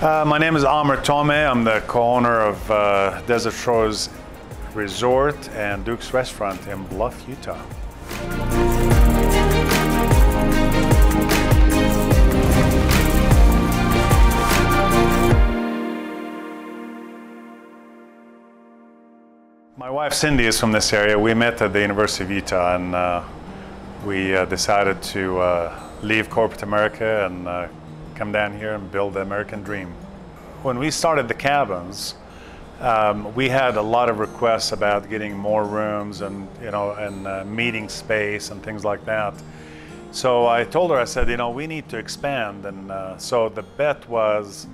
My name is Amer Tumeh. I'm the co-owner of Desert Shores Resort and Duke's Restaurant in Bluff, Utah. My wife Cindy is from this area. We met at the University of Utah, and we decided to leave corporate America and come down here and build the American dream. When we started the cabins, we had a lot of requests about getting more rooms and meeting space and things like that. So I told her, I said, we need to expand, and so the bet was,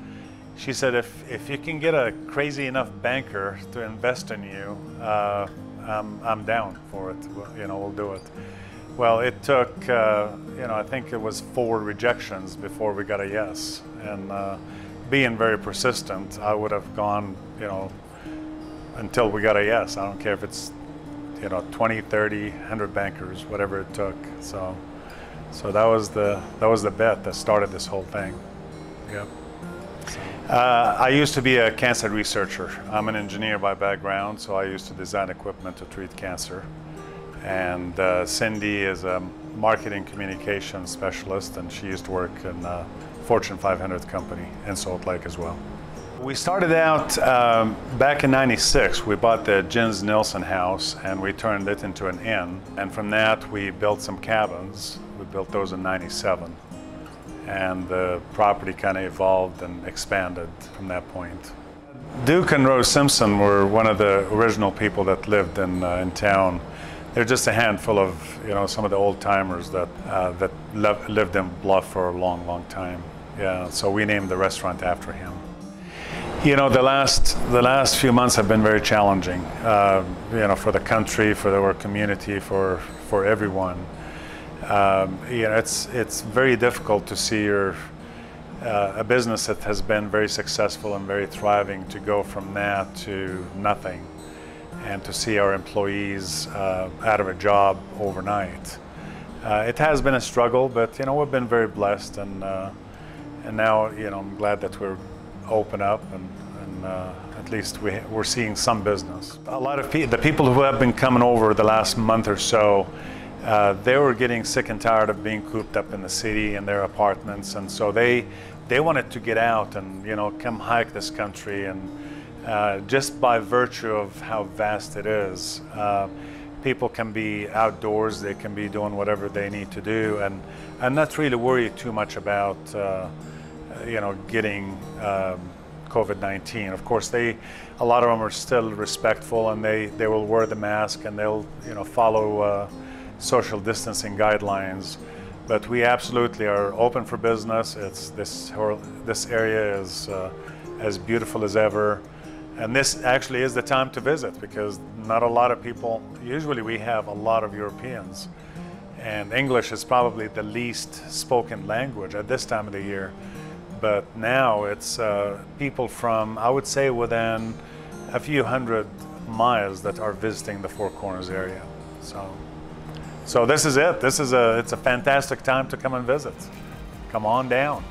she said, if you can get a crazy enough banker to invest in you, I'm down for it. We'll do it. Well, it took, I think it was 4 rejections before we got a yes. And being very persistent, I would have gone, until we got a yes. I don't care if it's, 20, 30, 100 bankers, whatever it took. So that was the bet that started this whole thing. Yep. I used to be a cancer researcher. I'm an engineer by background, so I used to design equipment to treat cancer. And Cindy is a marketing communications specialist, and she used to work in a Fortune 500 company in Salt Lake as well. We started out back in '96. We bought the Jens Nielson house and we turned it into an inn. And from that we built some cabins. We built those in '97. And the property kind of evolved and expanded from that point. Duke and Rose Simpson were one of the original people that lived in town. They're just a handful of, some of the old timers that lived in Bluff for a long, long time. Yeah, so we named the restaurant after him. The last few months have been very challenging, for the country, for our community, for everyone. It's very difficult to see a business that has been very successful and very thriving to go from that to nothing, and to see our employees out of a job overnight. It has been a struggle, but we've been very blessed, and now I'm glad that we're open up, and at least we're seeing some business. A lot of the people who have been coming over the last month or so, they were getting sick and tired of being cooped up in the city in their apartments, and so they wanted to get out and come hike this country. And just by virtue of how vast it is, people can be outdoors, they can be doing whatever they need to do, and not really worry too much about getting COVID-19. Of course, a lot of them are still respectful, and they will wear the mask, and they'll follow social distancing guidelines. But we absolutely are open for business. This area is as beautiful as ever. And this actually is the time to visit, because not a lot of people, usually we have a lot of Europeans, and English is probably the least spoken language at this time of the year. But now it's people from, I would say, within a few hundred miles that are visiting the Four Corners area. So this is it. It's a fantastic time to come and visit. Come on down.